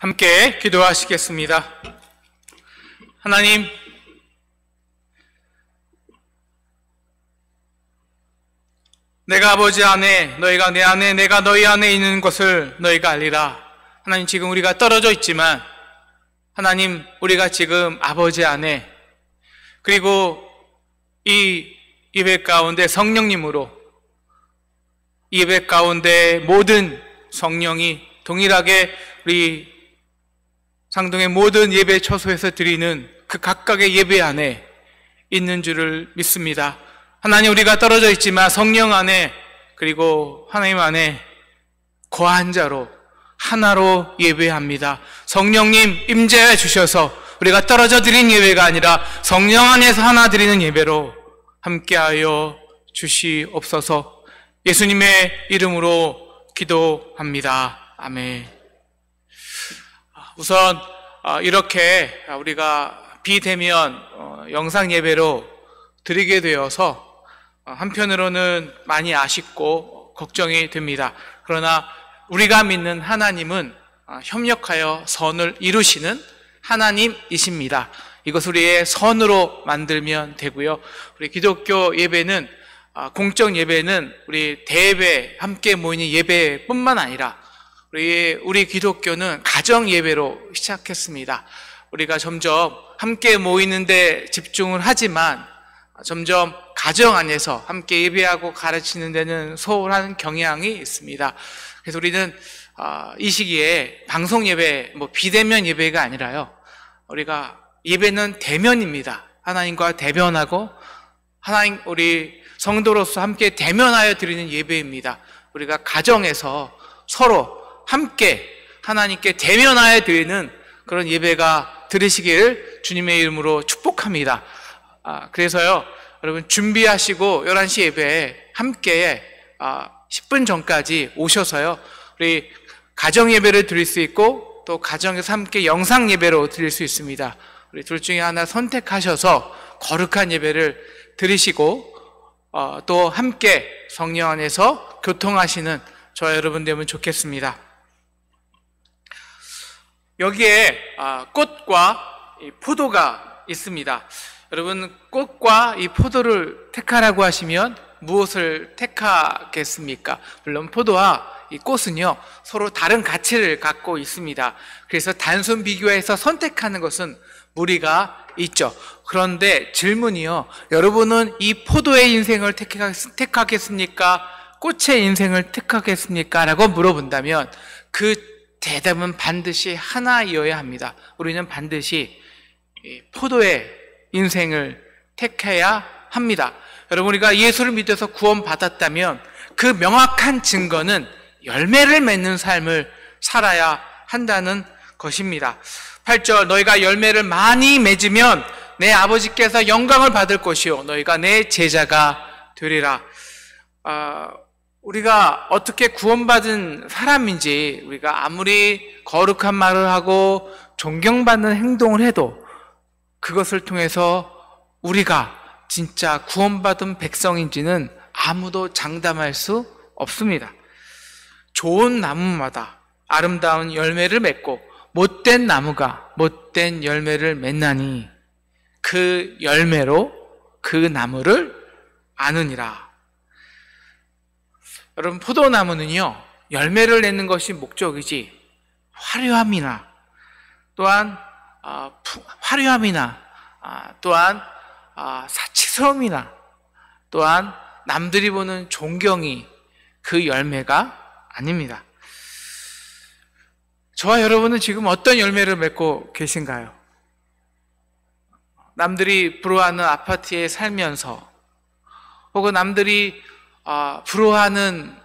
함께 기도하시겠습니다. 하나님, 내가 아버지 안에, 너희가 내 안에, 내가 너희 안에 있는 것을 너희가 알리라. 하나님, 지금 우리가 떨어져 있지만 하나님, 우리가 지금 아버지 안에, 그리고 이 예배 가운데 성령님으로, 이 예배 가운데 모든 성령이 동일하게 우리 상동의 모든 예배 처소에서 드리는 그 각각의 예배 안에 있는 줄을 믿습니다. 하나님, 우리가 떨어져 있지만 성령 안에, 그리고 하나님 안에 거한 자로 하나로 예배합니다. 성령님 임재해 주셔서 우리가 떨어져 드린 예배가 아니라 성령 안에서 하나 드리는 예배로 함께하여 주시옵소서. 예수님의 이름으로 기도합니다. 아멘. 우선 이렇게 우리가 비대면 영상 예배로 드리게 되어서 한편으로는 많이 아쉽고 걱정이 됩니다. 그러나 우리가 믿는 하나님은 협력하여 선을 이루시는 하나님이십니다. 이것 우리의 선으로 만들면 되고요. 우리 기독교 예배는, 공적 예배는 우리 대예배, 함께 모이는 예배뿐만 아니라 우리 기독교는 가정 예배로 시작했습니다. 우리가 점점 함께 모이는데 집중을 하지만 점점 가정 안에서 함께 예배하고 가르치는 데는 소홀한 경향이 있습니다. 그래서 우리는 이 시기에 방송 예배, 비대면 예배가 아니라요, 우리가 예배는 대면입니다. 하나님과 대면하고 하나님, 우리 성도로서 함께 대면하여 드리는 예배입니다. 우리가 가정에서 서로 함께 하나님께 대면하여 드리는 그런 예배가 드리시길 주님의 이름으로 축복합니다. 그래서요, 여러분 준비하시고 11시 예배에 함께 10분 전까지 오셔서요, 우리 가정 예배를 드릴 수 있고 또 가정에서 함께 영상 예배로 드릴 수 있습니다. 우리 둘 중에 하나 선택하셔서 거룩한 예배를 드리시고 또 함께 성령 안에서 교통하시는 저와 여러분 되면 좋겠습니다. 여기에 꽃과 포도가 있습니다. 여러분, 꽃과 이 포도를 택하라고 하시면 무엇을 택하겠습니까? 물론 포도와 이 꽃은요, 서로 다른 가치를 갖고 있습니다. 그래서 단순 비교해서 선택하는 것은 무리가 있죠. 그런데 질문이요, 여러분은 이 포도의 인생을 택하겠습니까? 꽃의 인생을 택하겠습니까? 라고 물어본다면 그 대답은 반드시 하나이어야 합니다. 우리는 반드시 포도의 인생을 택해야 합니다. 여러분, 우리가 예수를 믿어서 구원받았다면 그 명확한 증거는 열매를 맺는 삶을 살아야 한다는 것입니다. 8절, 너희가 열매를 많이 맺으면 내 아버지께서 영광을 받을 것이요 너희가 내 제자가 되리라. 우리가 어떻게 구원받은 사람인지, 우리가 아무리 거룩한 말을 하고 존경받는 행동을 해도 그것을 통해서 우리가 진짜 구원받은 백성인지는 아무도 장담할 수 없습니다. 좋은 나무마다 아름다운 열매를 맺고 못된 나무가 못된 열매를 맺나니 그 열매로 그 나무를 아느니라. 여러분, 포도나무는요, 열매를 내는 것이 목적이지 화려함이나 또한 사치스러움이나 또한 남들이 보는 존경이 그 열매가 아닙니다. 저와 여러분은 지금 어떤 열매를 맺고 계신가요? 남들이 부러워하는 아파트에 살면서, 혹은 남들이 부러워하는,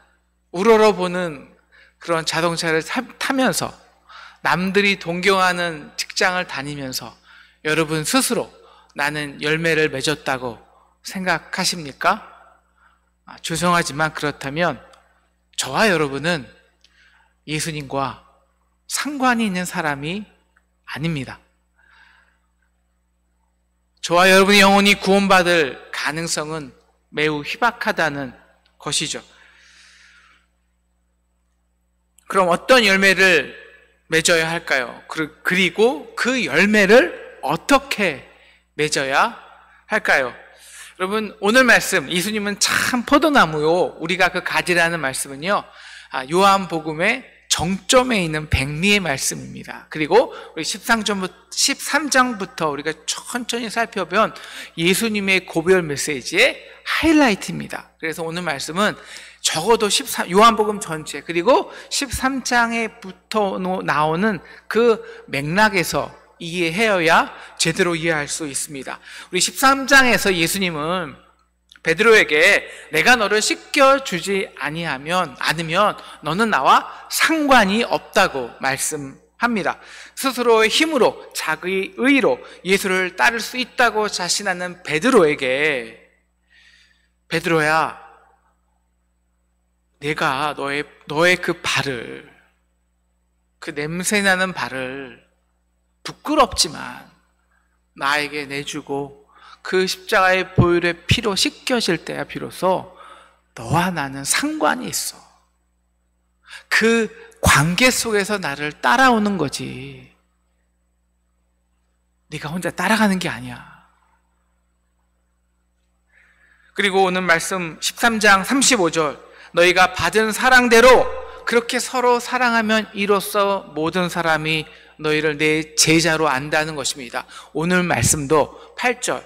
우러러보는 그런 자동차를 타면서, 남들이 동경하는 직장을 다니면서 여러분 스스로 나는 열매를 맺었다고 생각하십니까? 죄송하지만 그렇다면 저와 여러분은 예수님과 상관이 있는 사람이 아닙니다. 저와 여러분의 영혼이 구원받을 가능성은 매우 희박하다는 것이죠. 그럼 어떤 열매를 맺어야 할까요? 그리고 그 열매를 어떻게 맺어야 할까요? 여러분, 오늘 말씀, 예수님은 참 포도나무요, 우리가 그 가지라는 말씀은요, 요한복음의 정점에 있는 백미의 말씀입니다. 그리고 우리 13장부터 우리가 천천히 살펴본 예수님의 고별 메시지의 하이라이트입니다. 그래서 오늘 말씀은 적어도 요한복음 전체, 그리고 13장에부터 나오는 그 맥락에서 이해해야 제대로 이해할 수 있습니다. 우리 13장에서 예수님은 베드로에게 내가 너를 씻겨주지 않으면 너는 나와 상관이 없다고 말씀합니다. 스스로의 힘으로, 자기의 의로 예수를 따를 수 있다고 자신하는 베드로에게, 베드로야, 내가 너의 그 발을, 그 냄새나는 발을 부끄럽지만 나에게 내주고 그 십자가의 보혈의 피로 씻겨질 때야 비로소 너와 나는 상관이 있어. 그 관계 속에서 나를 따라오는 거지, 네가 혼자 따라가는 게 아니야. 그리고 오늘 말씀 13장 35절, 너희가 받은 사랑대로 그렇게 서로 사랑하면 이로써 모든 사람이 너희를 내 제자로 안다는 것입니다. 오늘 말씀도 8절,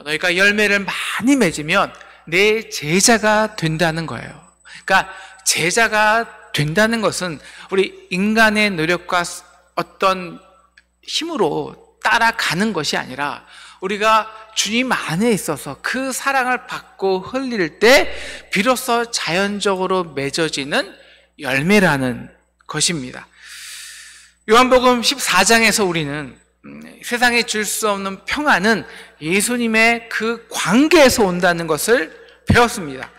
너희가 열매를 많이 맺으면 내 제자가 된다는 거예요. 그러니까 제자가 된다는 것은 우리 인간의 노력과 어떤 힘으로 따라가는 것이 아니라 우리가 주님 안에 있어서 그 사랑을 받고 흘릴 때 비로소 자연적으로 맺어지는 열매라는 것입니다. 요한복음 14장에서 우리는 세상에 줄 수 없는 평안은 예수님의 그 관계에서 온다는 것을 배웠습니다.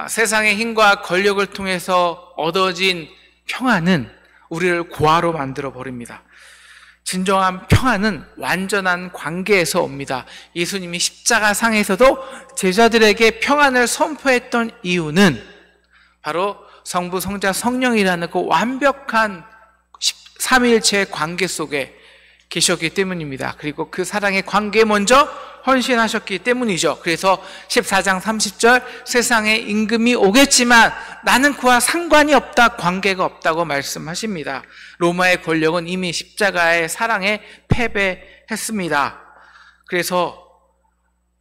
세상의 힘과 권력을 통해서 얻어진 평안은 우리를 고아로 만들어 버립니다. 진정한 평안은 완전한 관계에서 옵니다. 예수님이 십자가상에서도 제자들에게 평안을 선포했던 이유는 바로 성부, 성자, 성령이라는 그 완벽한 삼위일체의 관계 속에 계셨기 때문입니다. 그리고 그 사랑의 관계에 먼저 헌신하셨기 때문이죠. 그래서 14장 30절, 세상에 임금이 오겠지만 나는 그와 상관이 없다, 관계가 없다고 말씀하십니다. 로마의 권력은 이미 십자가의 사랑에 패배했습니다. 그래서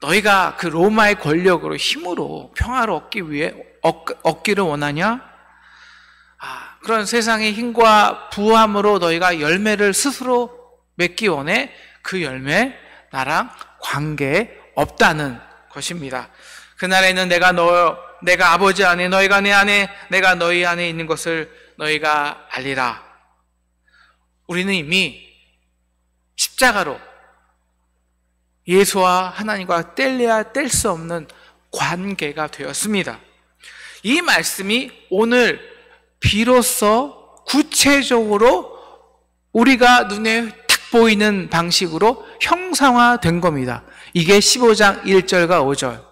너희가 그 로마의 권력으로, 힘으로 평화를 얻기를 원하냐? 그런 세상의 힘과 부함으로 너희가 열매를 스스로 맺기 원해? 그 열매 나랑 관계 없다는 것입니다. 그날에는 내가 아버지 안에, 너희가 내 안에, 내가 너희 안에 있는 것을 너희가 알리라. 우리는 이미 십자가로 예수와 하나님과 뗄래야 뗄 수 없는 관계가 되었습니다. 이 말씀이 오늘 비로소 구체적으로 우리가 눈에 탁 보이는 방식으로 형상화된 겁니다. 이게 15장 1절과 5절.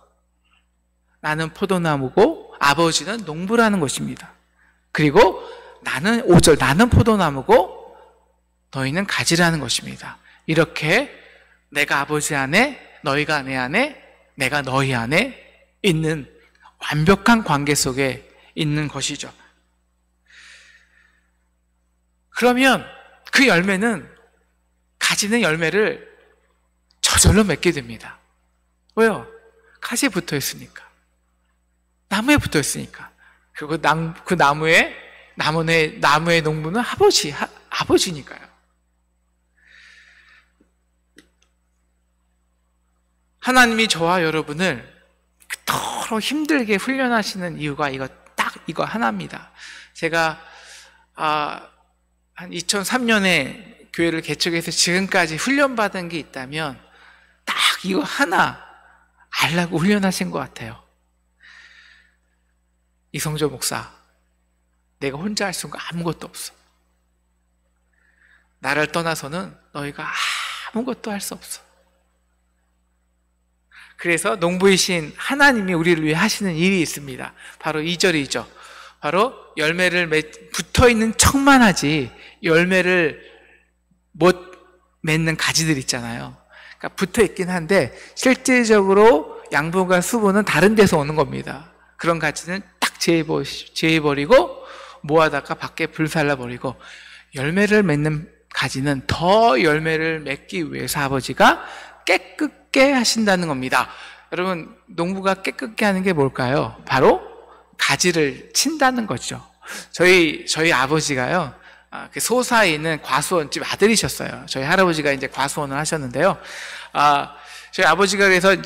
나는 포도나무고 아버지는 농부라는 것입니다. 그리고 나는 5절, 나는 포도나무고 너희는 가지라는 것입니다. 이렇게 내가 아버지 안에, 너희가 내 안에, 내가 너희 안에 있는 완벽한 관계 속에 있는 것이죠. 그러면 그 열매는, 가지는 열매를 저절로 맺게 됩니다. 왜요? 가지에 붙어 있으니까. 나무에 붙어 있으니까. 그리고 그 나무의 농부는 아버지니까요. 하나님이 저와 여러분을 그토록 힘들게 훈련하시는 이유가 이거 하나입니다. 제가 한 2003년에 교회를 개척해서 지금까지 훈련받은 게 있다면 딱 이거 하나 알라고 훈련하신 것 같아요. 이성조 목사, 내가 혼자 할 수 있는 거 아무것도 없어. 나를 떠나서는 너희가 아무것도 할 수 없어. 그래서 농부이신 하나님이 우리를 위해 하시는 일이 있습니다. 바로 2절이죠. 바로 열매를 붙어있는 척만 하지 열매를 못 맺는 가지들 있잖아요. 그러니까 붙어있긴 한데 실질적으로 양분과 수분은 다른 데서 오는 겁니다. 그런 가지는 딱 제해버리고 모아다가 밖에 불살라버리고, 열매를 맺는 가지는 더 열매를 맺기 위해서 아버지가 깨끗게 하신다는 겁니다. 여러분, 농부가 깨끗게 하는 게 뭘까요? 바로 가지를 친다는 거죠. 저희 아버지가요, 그 소사에 있는 과수원집 아들이셨어요. 저희 할아버지가 이제 과수원을 하셨는데요. 저희 아버지가 그래서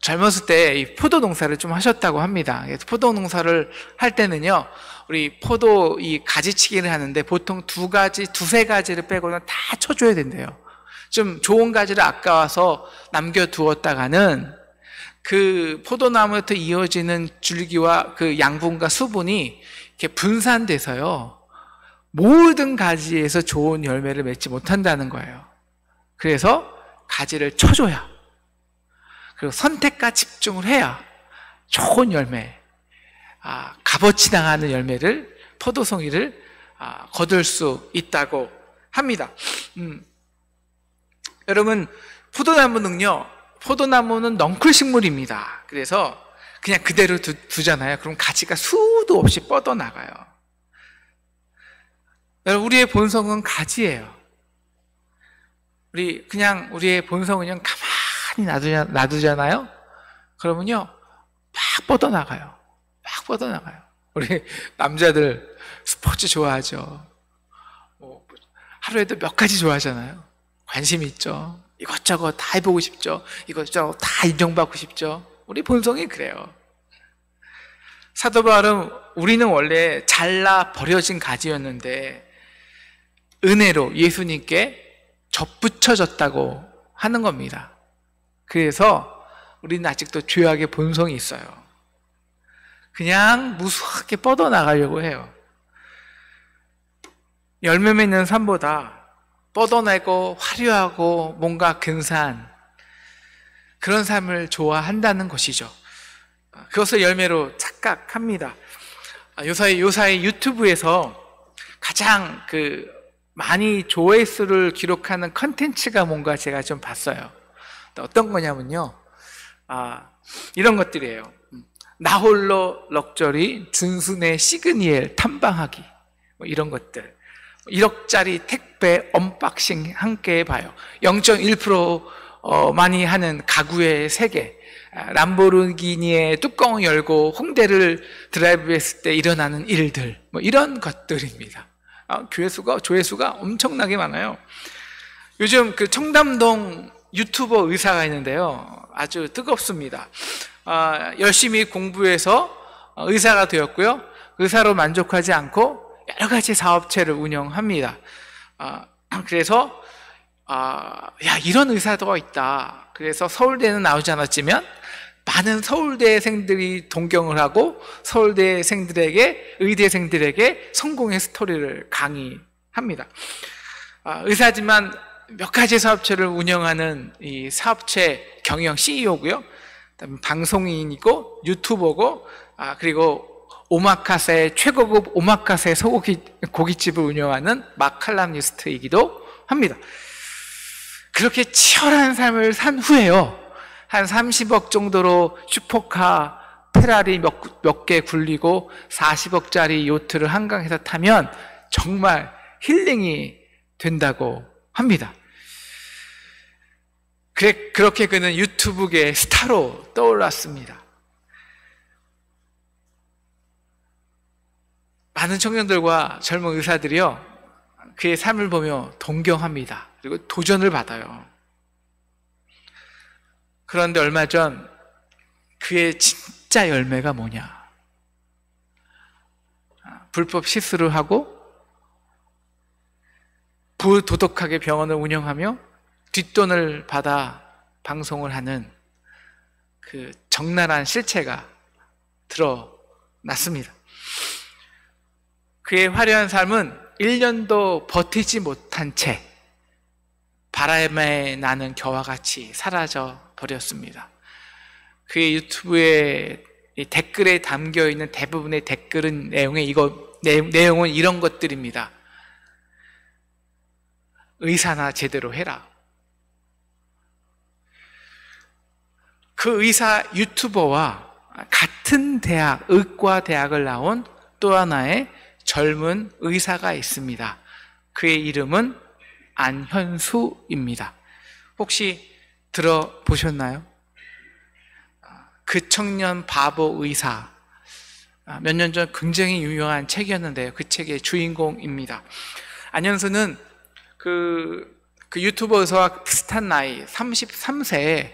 젊었을 때 이 포도 농사를 좀 하셨다고 합니다. 그래서 포도 농사를 할 때는요, 우리 포도 이 가지치기를 하는데 보통 두세 가지를 빼고는 다 쳐줘야 된대요. 좀 좋은 가지를 아까워서 남겨두었다가는 그 포도나무부터 이어지는 줄기와 그 양분과 수분이 이렇게 분산돼서요, 모든 가지에서 좋은 열매를 맺지 못한다는 거예요. 그래서 가지를 쳐줘야, 그리고 선택과 집중을 해야 좋은 열매, 값어치 나가는 열매를, 포도송이를 거둘 수 있다고 합니다. 여러분, 포도나무는 넝쿨 식물입니다. 그래서 그냥 그대로 두잖아요. 그럼 가지가 수도 없이 뻗어나가요. 여러분, 우리의 본성은 가지예요. 우리의 본성은 그냥 가만히 놔두잖아요. 그러면요, 막 뻗어나가요. 우리 남자들 스포츠 좋아하죠. 하루에도 몇 가지 좋아하잖아요. 관심 있죠. 이것저것 다 해보고 싶죠. 이것저것 다 인정받고 싶죠. 우리 본성이 그래요. 사도 바울은 우리는 원래 잘라 버려진 가지였는데 은혜로 예수님께 접붙여졌다고 하는 겁니다. 그래서 우리는 아직도 죄악의 본성이 있어요. 그냥 무수하게 뻗어나가려고 해요. 열매 맺는 삶보다 뻗어내고 화려하고 뭔가 근사한 그런 삶을 좋아한다는 것이죠. 그것을 열매로 착각합니다. 요사이 유튜브에서 가장 많이 조회수를 기록하는 컨텐츠가 뭔가 제가 좀 봤어요. 어떤 거냐면요, 이런 것들이에요. 나홀로 럭저리 준순의 시그니엘 탐방하기, 이런 것들. 1억짜리 택배 언박싱 함께 해봐요. 0.1% 많이 하는 가구의 세계, 람보르기니의 뚜껑을 열고 홍대를 드라이브했을 때 일어나는 일들, 이런 것들입니다. 조회수가 엄청나게 많아요. 요즘 청담동 유튜버 의사가 있는데요, 아주 뜨겁습니다. 열심히 공부해서 의사가 되었고요, 의사로 만족하지 않고 여러 가지 사업체를 운영합니다. 그래서 이런 의사가 있다. 그래서 서울대는 나오지 않았지만 많은 서울대생들이 동경을 하고 의대생들에게 성공의 스토리를 강의합니다. 의사지만 몇 가지 사업체를 운영하는 이 사업체 경영 CEO고요. 그다음에 방송인이고 유튜버고, 그리고 오마카세, 최고급 오마카세 고깃집을 운영하는 마칼럼니스트이기도 합니다. 그렇게 치열한 삶을 산 후에요, 한 30억 정도로 슈퍼카 페라리 몇 개 굴리고 40억짜리 요트를 한강에서 타면 정말 힐링이 된다고 합니다. 그렇게 그는 유튜브계의 스타로 떠올랐습니다. 많은 청년들과 젊은 의사들이요, 그의 삶을 보며 동경합니다. 그리고 도전을 받아요. 그런데 얼마 전 그의 진짜 열매가 뭐냐? 불법 시술을 하고 부도덕하게 병원을 운영하며 뒷돈을 받아 방송을 하는 그 적나라한 실체가 드러났습니다. 그의 화려한 삶은 1년도 버티지 못한 채 바람에 나는 겨와 같이 사라져 버렸습니다. 그의 유튜브에 이 댓글에 담겨 있는 대부분의 댓글은 내용은 이런 것들입니다. 의사나 제대로 해라. 그 의사 유튜버와 같은 대학, 의과 대학을 나온 또 하나의 젊은 의사가 있습니다. 그의 이름은 안현수입니다. 혹시 들어보셨나요? 그 청년 바보 의사. 몇 년 전 굉장히 유명한 책이었는데요. 그 책의 주인공입니다. 안현수는 그 유튜버 의사와 비슷한 나이 33세에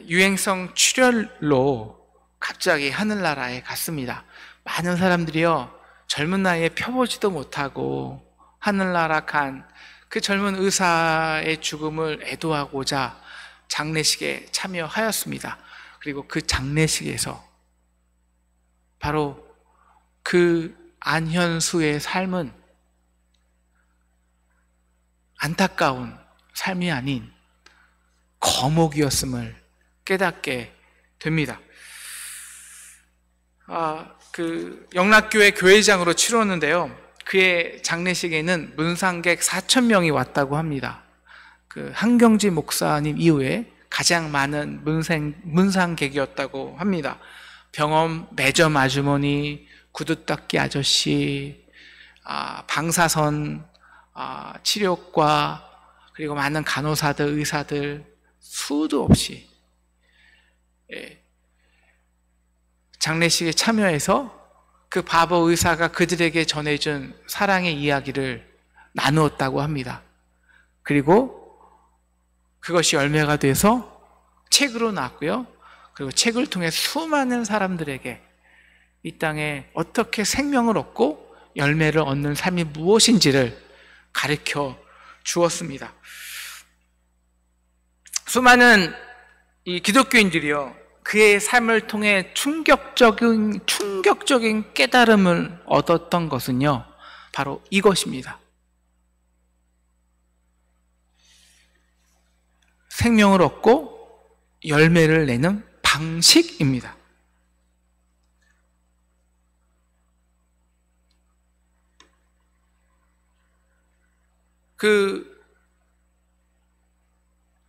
유행성 출혈로 갑자기 하늘나라에 갔습니다. 많은 사람들이요, 젊은 나이에 펴보지도 못하고 하늘나라 간 그 젊은 의사의 죽음을 애도하고자 장례식에 참여하였습니다. 그리고 그 장례식에서 바로 그 안현수의 삶은 안타까운 삶이 아닌 거목이었음을 깨닫게 됩니다. 영락교회 교회장으로 치렀는데요. 그의 장례식에는 문상객 4,000명이 왔다고 합니다. 그 한경지 목사님 이후에 가장 많은 문상객이었다고 합니다. 병원 매점 아주머니, 구두 닦기 아저씨, 방사선 치료과, 그리고 많은 간호사들, 의사들 수도 없이 장례식에 참여해서 그 바보 의사가 그들에게 전해준 사랑의 이야기를 나누었다고 합니다. 그리고 그것이 열매가 돼서 책으로 나왔고요. 그리고 책을 통해 수많은 사람들에게 이 땅에 어떻게 생명을 얻고 열매를 얻는 삶이 무엇인지를 가르쳐 주었습니다. 수많은 이 기독교인들이요, 그의 삶을 통해 충격적인 깨달음을 얻었던 것은요, 바로 이것입니다. 생명을 얻고 열매를 내는 방식입니다.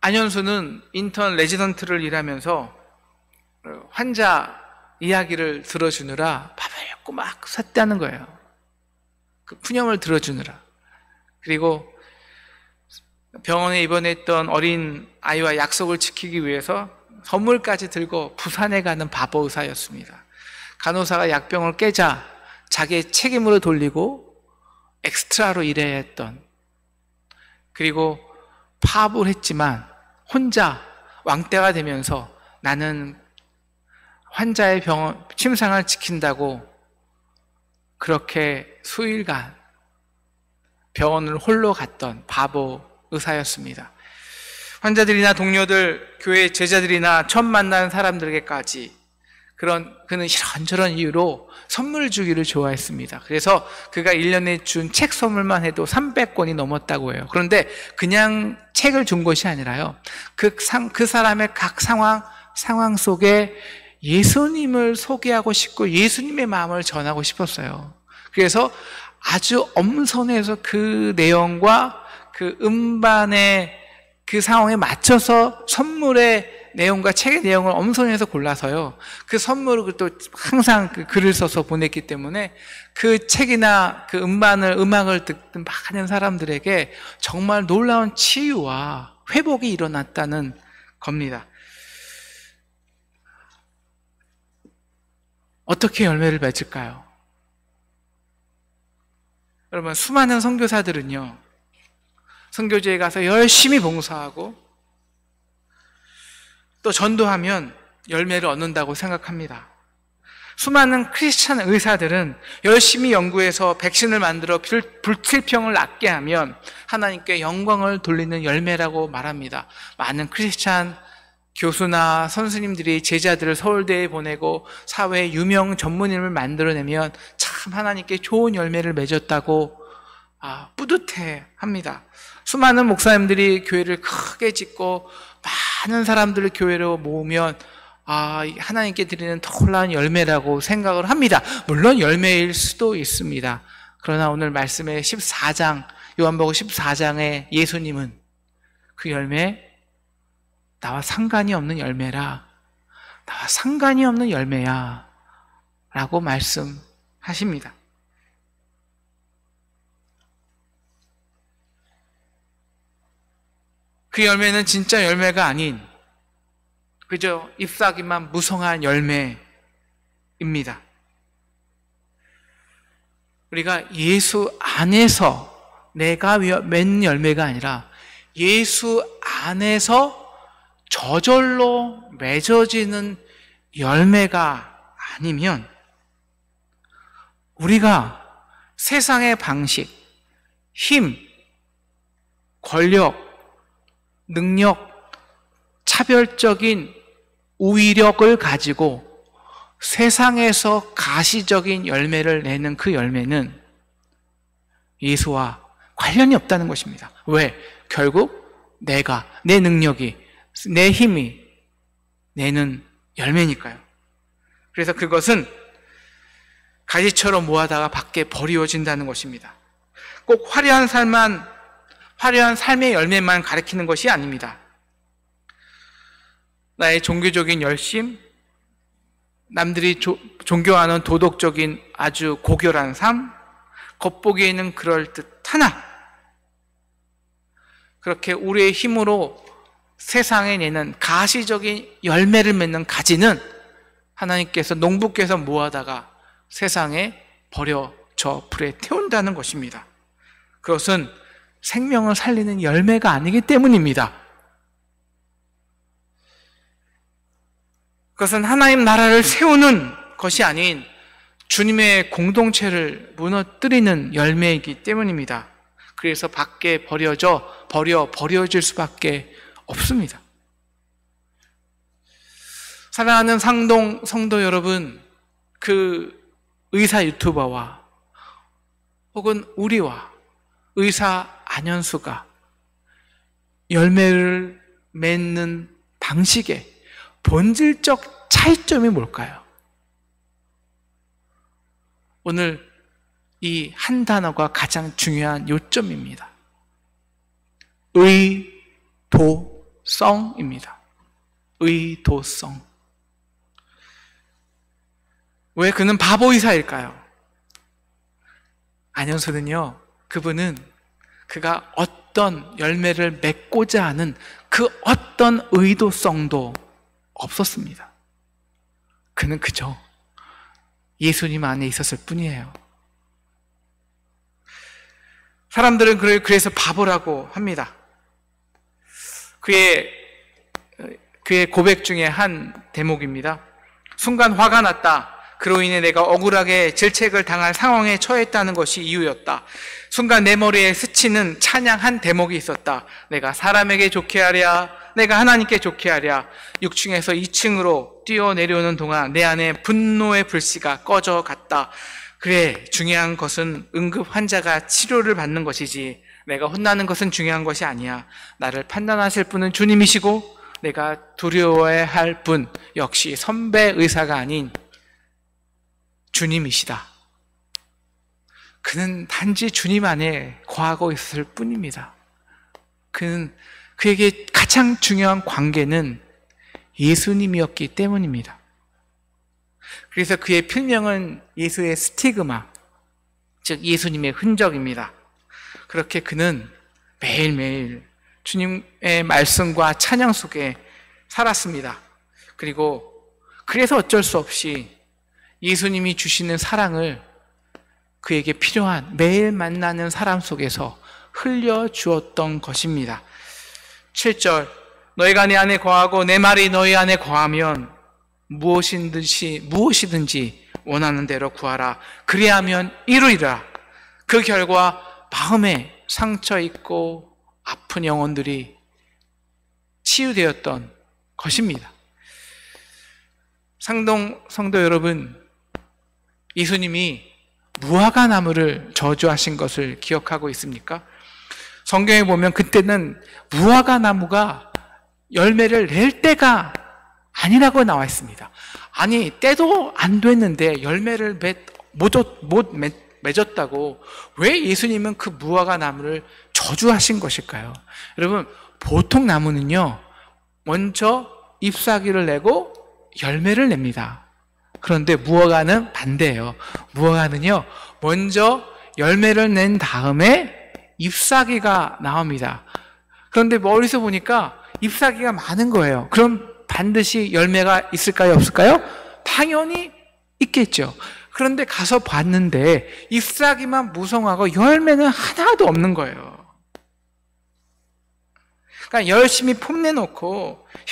안현수는 인턴 레지던트를 일하면서 환자 이야기를 들어주느라 밥을 먹고 막 샜다는 거예요. 그 푸념을 들어주느라. 그리고 병원에 입원했던 어린 아이와 약속을 지키기 위해서 선물까지 들고 부산에 가는 바보 의사였습니다. 간호사가 약병을 깨자 자기의 책임으로 돌리고 엑스트라로 일해야 했던, 그리고 파업을 했지만 혼자 왕따가 되면서 나는 환자의 침상을 지킨다고 그렇게 수일간 병원을 홀로 갔던 바보 의사였습니다. 환자들이나 동료들, 교회 제자들이나 처음 만나는 사람들에게까지 그는 이런저런 이유로 선물 주기를 좋아했습니다. 그래서 그가 1년에 준 책 선물만 해도 300권이 넘었다고 해요. 그런데 그냥 책을 준 것이 아니라요, 그 사람의 각 상황 속에 예수님을 소개하고 싶고 예수님의 마음을 전하고 싶었어요. 그래서 아주 엄선해서 그 내용과 그 음반의 그 상황에 맞춰서 선물의 내용과 책의 내용을 엄선해서 골라서요, 그 선물을 또 항상 그 글을 써서 보냈기 때문에 그 책이나 그 음악을 듣는 많은 사람들에게 정말 놀라운 치유와 회복이 일어났다는 겁니다. 어떻게 열매를 맺을까요? 여러분, 수많은 선교사들은요, 선교지에 가서 열심히 봉사하고 또 전도하면 열매를 얻는다고 생각합니다. 수많은 크리스찬 의사들은 열심히 연구해서 백신을 만들어 불치병을 낫게 하면 하나님께 영광을 돌리는 열매라고 말합니다. 많은 크리스찬 교수나 선생님들이 제자들을 서울대에 보내고 사회에 유명 전문인을 만들어내면 참 하나님께 좋은 열매를 맺었다고 뿌듯해합니다. 수많은 목사님들이 교회를 크게 짓고 많은 사람들을 교회로 모으면 하나님께 드리는 놀라운 열매라고 생각을 합니다. 물론 열매일 수도 있습니다. 그러나 오늘 말씀의 14장, 요한복음 14장의 예수님은 그 열매, 나와 상관이 없는 열매라, 나와 상관이 없는 열매야 라고 말씀하십니다. 그 열매는 진짜 열매가 아닌 그저 잎사귀만 무성한 열매입니다. 우리가 예수 안에서 내가 맺는 열매가 아니라 예수 안에서 저절로 맺어지는 열매가 아니면 우리가 세상의 방식, 힘, 권력, 능력, 차별적인 우위력을 가지고 세상에서 가시적인 열매를 내는 그 열매는 예수와 관련이 없다는 것입니다. 왜? 결국 내가, 내 능력이, 내 힘이 내는 열매니까요. 그래서 그것은 가지처럼 모아다가 밖에 버리워진다는 것입니다. 꼭 화려한 삶의 열매만 가리키는 것이 아닙니다. 나의 종교적인 열심, 남들이 존경하는 도덕적인 아주 고결한 삶, 겉보기에는 그럴듯하나 그렇게 우리의 힘으로 세상에 내는 가시적인 열매를 맺는 가지는 하나님께서, 농부께서 모아다가 세상에 버려져 불에 태운다는 것입니다. 그것은 생명을 살리는 열매가 아니기 때문입니다. 그것은 하나님 나라를 세우는 것이 아닌 주님의 공동체를 무너뜨리는 열매이기 때문입니다. 그래서 밖에 버려질 수밖에 없습니다. 사랑하는 상동 성도 여러분, 그 의사 유튜버와 혹은 우리와 의사 안현수가 열매를 맺는 방식에 본질적 차이점이 뭘까요? 오늘 이 한 단어가 가장 중요한 요점입니다. 의도성입니다. 의도성. 왜 그는 바보 의사일까요? 안현수는요, 그분은 그가 어떤 열매를 맺고자 하는 그 어떤 의도성도 없었습니다. 그는 그저 예수님 안에 있었을 뿐이에요. 사람들은 그를 그래서 바보라고 합니다. 그의 고백 중에 한 대목입니다. 순간 화가 났다. 그로 인해 내가 억울하게 질책을 당할 상황에 처했다는 것이 이유였다. 순간 내 머리에 스치는 찬양한 대목이 있었다. 내가 사람에게 좋게 하랴, 내가 하나님께 좋게 하랴. 6층에서 2층으로 뛰어내려오는 동안 내 안에 분노의 불씨가 꺼져갔다. 그래, 중요한 것은 응급 환자가 치료를 받는 것이지 내가 혼나는 것은 중요한 것이 아니야. 나를 판단하실 분은 주님이시고 내가 두려워해야 할 분 역시 선배 의사가 아닌 주님이시다. 그는 단지 주님 안에 거하고 있을 뿐입니다. 그에게 가장 중요한 관계는 예수님이었기 때문입니다. 그래서 그의 필명은 예수의 스티그마, 즉 예수님의 흔적입니다. 그렇게 그는 매일매일 주님의 말씀과 찬양 속에 살았습니다. 그래서 어쩔 수 없이 예수님이 주시는 사랑을 그에게 필요한 매일 만나는 사람 속에서 흘려주었던 것입니다. 7절, 너희가 내 안에 거하고 내 말이 너희 안에 거하면 무엇이든지 원하는 대로 구하라. 그리하면 이루리라. 그 결과 마음에 상처 있고 아픈 영혼들이 치유되었던 것입니다. 상동 성도 여러분, 예수님이 무화과 나무를 저주하신 것을 기억하고 있습니까? 성경에 보면 그때는 무화과 나무가 열매를 낼 때가 아니라고 나와 있습니다. 아니, 때도 안 됐는데 열매를 못 맺었다고 왜 예수님은 그 무화과 나무를 저주하신 것일까요? 여러분, 보통 나무는요, 먼저 잎사귀를 내고 열매를 냅니다. 그런데 무화과는 반대예요. 무화과는요, 먼저 열매를 낸 다음에 잎사귀가 나옵니다. 그런데 멀리서 보니까 잎사귀가 많은 거예요. 그럼 반드시 열매가 있을까요? 없을까요? 당연히 있겠죠. 그런데 가서 봤는데 잎사귀만 무성하고 열매는 하나도 없는 거예요. 그러니까 열심히 폼내놓고, 야,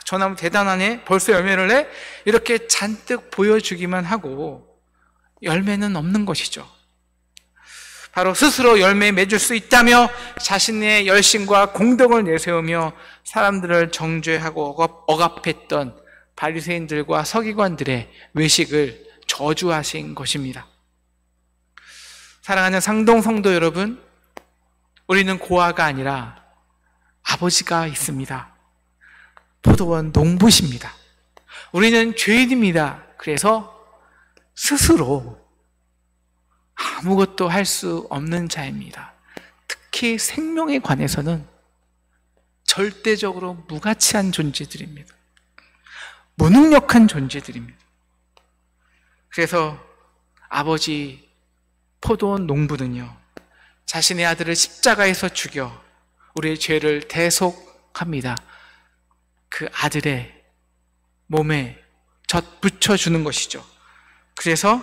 저 나무 대단하네, 벌써 열매를 내? 이렇게 잔뜩 보여주기만 하고 열매는 없는 것이죠. 바로 스스로 열매 맺을 수 있다며 자신의 열심과 공덕을 내세우며 사람들을 정죄하고 억압했던 바리새인들과 서기관들의 외식을 저주하신 것입니다. 사랑하는 상동 성도 여러분, 우리는 고아가 아니라 아버지가 있습니다. 포도원 농부십니다. 우리는 죄인입니다. 그래서 스스로 아무것도 할 수 없는 자입니다. 특히 생명에 관해서는 절대적으로 무가치한 존재들입니다. 무능력한 존재들입니다. 그래서 아버지 포도원 농부는요, 자신의 아들을 십자가에서 죽여 우리의 죄를 대속합니다. 그 아들의 몸에 붙여주는 것이죠. 그래서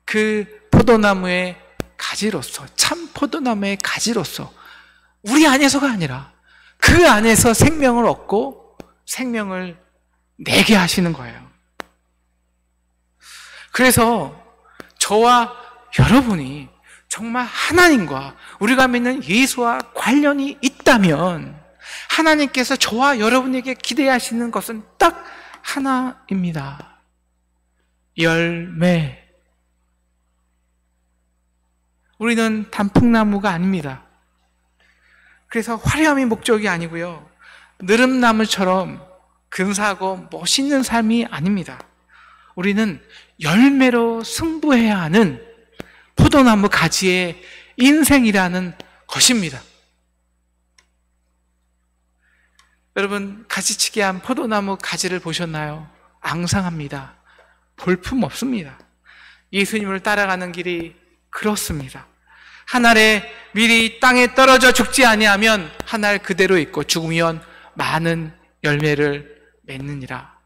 그 포도나무의 가지로서, 참 포도나무의 가지로서 우리 안에서가 아니라 그 안에서 생명을 얻고 생명을 내게 하시는 거예요. 그래서 저와 여러분이 정말 하나님과 우리가 믿는 예수와 관련이 있다면 하나님께서 저와 여러분에게 기대하시는 것은 딱 하나입니다. 열매. 우리는 단풍나무가 아닙니다. 그래서 화려함이 목적이 아니고요, 느릅나무처럼 근사하고 멋있는 삶이 아닙니다. 우리는 열매로 승부해야 하는 포도나무 가지의 인생이라는 것입니다. 여러분, 가지치기한 포도나무 가지를 보셨나요? 앙상합니다. 볼품 없습니다. 예수님을 따라가는 길이 그렇습니다. 한 알에 미리 땅에 떨어져 죽지 아니하면 한 알 그대로 있고 죽으면 많은 열매를 맺느니라.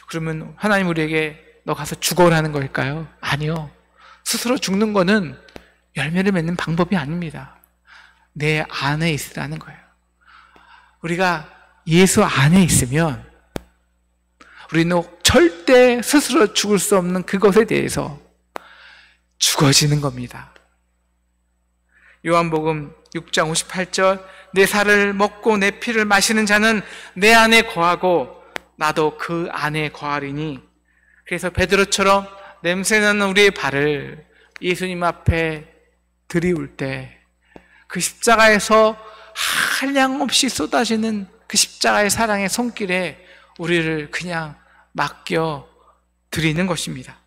그러면 하나님 우리에게 너 가서 죽어라는 걸까요? 아니요. 스스로 죽는 거는 열매를 맺는 방법이 아닙니다. 내 안에 있으라는 거예요. 우리가 예수 안에 있으면 우리는 절대 스스로 죽을 수 없는 그것에 대해서 죽어지는 겁니다. 요한복음 6장 58절, 내 살을 먹고 내 피를 마시는 자는 내 안에 거하고 나도 그 안에 거하리니. 그래서 베드로처럼 냄새나는 우리의 발을 예수님 앞에 들이울 때 그 십자가에서 한량없이 쏟아지는 그 십자가의 사랑의 손길에 우리를 그냥 맡겨 드리는 것입니다.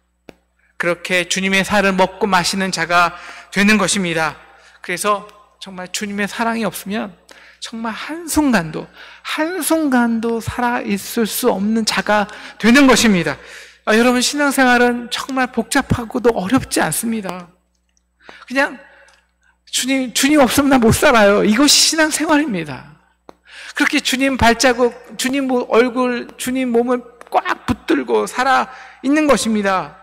그렇게 주님의 살을 먹고 마시는 자가 되는 것입니다. 그래서 정말 주님의 사랑이 없으면 정말 한순간도 살아있을 수 없는 자가 되는 것입니다. 여러분, 신앙생활은 정말 복잡하고도 어렵지 않습니다. 그냥 주님 없으면 나 못 살아요. 이것이 신앙생활입니다. 그렇게 주님 발자국, 주님 얼굴, 주님 몸을 꽉 붙들고 살아 있는 것입니다.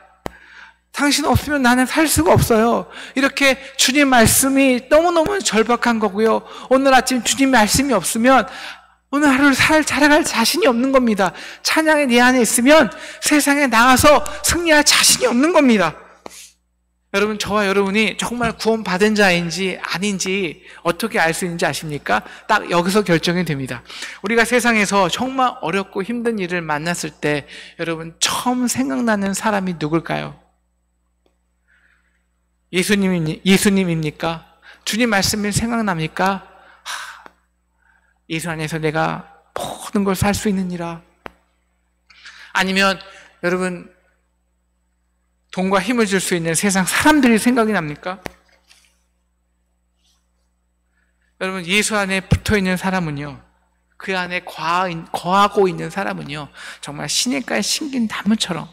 당신 없으면 나는 살 수가 없어요. 이렇게 주님 말씀이 너무너무 절박한 거고요. 오늘 아침 주님 말씀이 없으면 오늘 하루를 살아갈 자신이 없는 겁니다. 찬양이 내 안에 있으면 세상에 나가서 승리할 자신이 없는 겁니다. 여러분, 저와 여러분이 정말 구원받은 자인지 아닌지 어떻게 알 수 있는지 아십니까? 딱 여기서 결정이 됩니다. 우리가 세상에서 정말 어렵고 힘든 일을 만났을 때 여러분, 처음 생각나는 사람이 누굴까요? 예수님입니까? 주님 말씀이 생각납니까? 예수 안에서 내가 모든 걸 살 수 있느니라. 아니면 여러분 돈과 힘을 줄 수 있는 세상 사람들이 생각이 납니까? 여러분 예수 안에 붙어있는 사람은요, 그 안에 거하고 있는 사람은요, 정말 시냇가에 심긴 나무처럼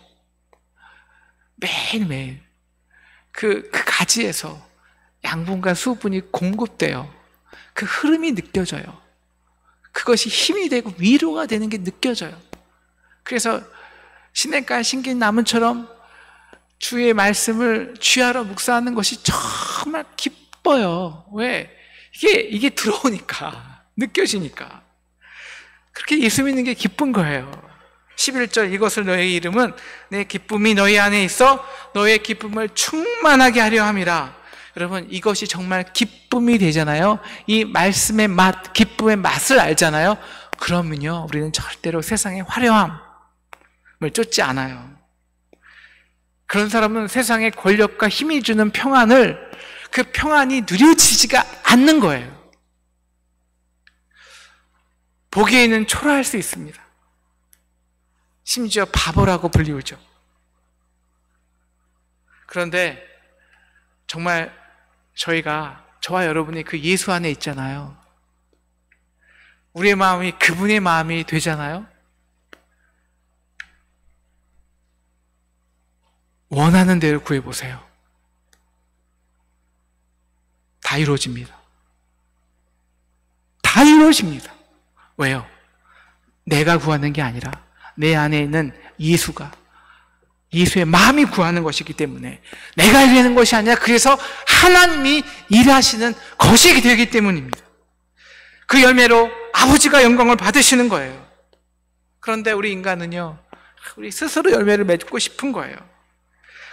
매일매일 그 가지에서 양분과 수분이 공급돼요. 그 흐름이 느껴져요. 그것이 힘이 되고 위로가 되는 게 느껴져요. 그래서 시냇가에 심긴 나무처럼 주의 말씀을 취하러 묵상하는 것이 정말 기뻐요. 왜? 이게 들어오니까, 느껴지니까. 그렇게 예수 믿는 게 기쁜 거예요. 11절, 이것을 너의 이름은 내 기쁨이 너희 안에 있어 너의 기쁨을 충만하게 하려 함이라. 여러분, 이것이 정말 기쁨이 되잖아요. 이 말씀의 맛, 기쁨의 맛을 알잖아요. 그러면요, 우리는 절대로 세상의 화려함을 쫓지 않아요. 그런 사람은 세상의 권력과 힘이 주는 평안을, 그 평안이 누려지지가 않는 거예요. 보기에는 초라할 수 있습니다. 심지어 바보라고 불리우죠. 그런데 정말 저와 여러분이 그 예수 안에 있잖아요. 우리의 마음이 그분의 마음이 되잖아요. 원하는 대로 구해보세요. 다 이루어집니다. 다 이루어집니다. 왜요? 내가 구하는 게 아니라 내 안에 있는 예수의 마음이 구하는 것이기 때문에, 내가 이루는 것이 아니라 그래서 하나님이 일하시는 것이기 되기 때문입니다. 그 열매로 아버지가 영광을 받으시는 거예요. 그런데 우리 인간은요, 우리 스스로 열매를 맺고 싶은 거예요.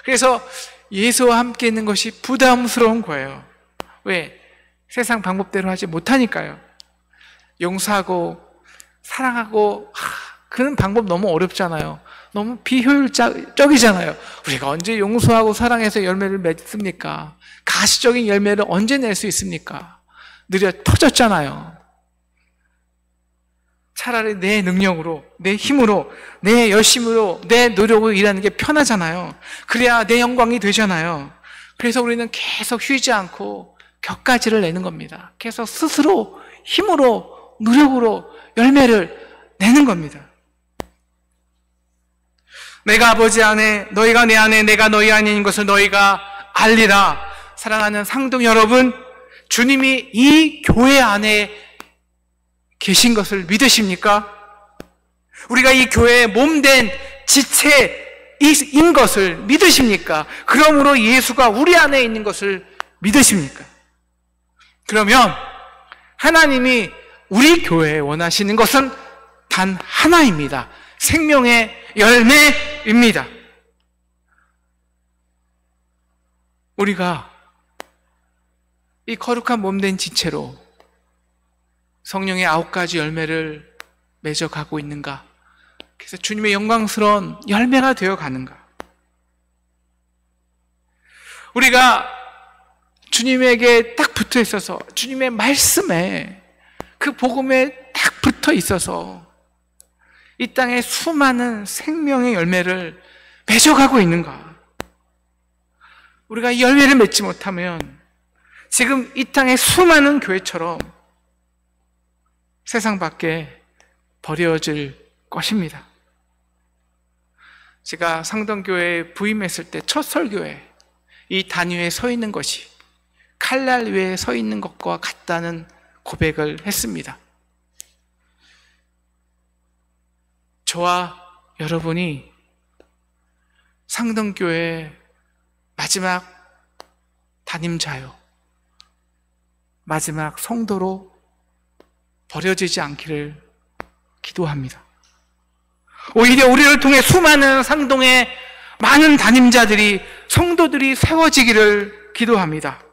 그래서 예수와 함께 있는 것이 부담스러운 거예요. 왜? 세상 방법대로 하지 못하니까요. 용서하고 사랑하고 그런 방법 너무 어렵잖아요. 너무 비효율적이잖아요. 우리가 언제 용서하고 사랑해서 열매를 맺습니까? 가시적인 열매를 언제 낼 수 있습니까? 느려 터졌잖아요. 차라리 내 능력으로, 내 힘으로, 내 열심으로, 내 노력으로 일하는 게 편하잖아요. 그래야 내 영광이 되잖아요. 그래서 우리는 계속 쉬지 않고 격가지를 내는 겁니다. 계속 스스로 힘으로, 노력으로 열매를 내는 겁니다. 내가 아버지 안에, 너희가 내 안에, 내가 너희 안에 있는 것을 너희가 알리라. 사랑하는 상동 여러분, 주님이 이 교회 안에 계신 것을 믿으십니까? 우리가 이 교회의 몸된 지체인 것을 믿으십니까? 그러므로 예수가 우리 안에 있는 것을 믿으십니까? 그러면 하나님이 우리 교회에 원하시는 것은 단 하나입니다. 생명의 열매입니다. 우리가 이 거룩한 몸된 지체로 성령의 9가지 열매를 맺어가고 있는가? 그래서 주님의 영광스러운 열매가 되어 가는가? 우리가 주님에게 딱 붙어 있어서, 주님의 말씀에, 그 복음에 딱 붙어 있어서 이 땅에 수많은 생명의 열매를 맺어가고 있는가? 우리가 이 열매를 맺지 못하면 지금 이 땅의 수많은 교회처럼 세상 밖에 버려질 것입니다. 제가 상동교회에 부임했을 때 첫 설교에 이 단위에 서 있는 것이 칼날 위에 서 있는 것과 같다는 고백을 했습니다. 저와 여러분이 상동교회 마지막 담임자요, 마지막 성도로 버려지지 않기를 기도합니다. 오히려 우리를 통해 수많은 상동의 많은 담임자들이, 성도들이 세워지기를 기도합니다.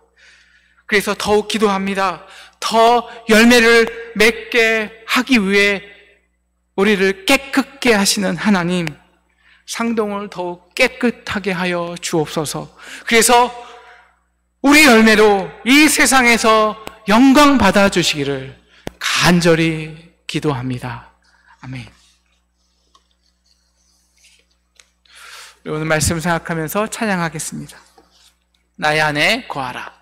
그래서 더욱 기도합니다. 더 열매를 맺게 하기 위해 우리를 깨끗게 하시는 하나님, 상동을 더욱 깨끗하게 하여 주옵소서. 그래서 우리 열매로 이 세상에서 영광 받아 주시기를 간절히 기도합니다. 아멘. 오늘 말씀 생각하면서 찬양하겠습니다. 나의 안에 거하라.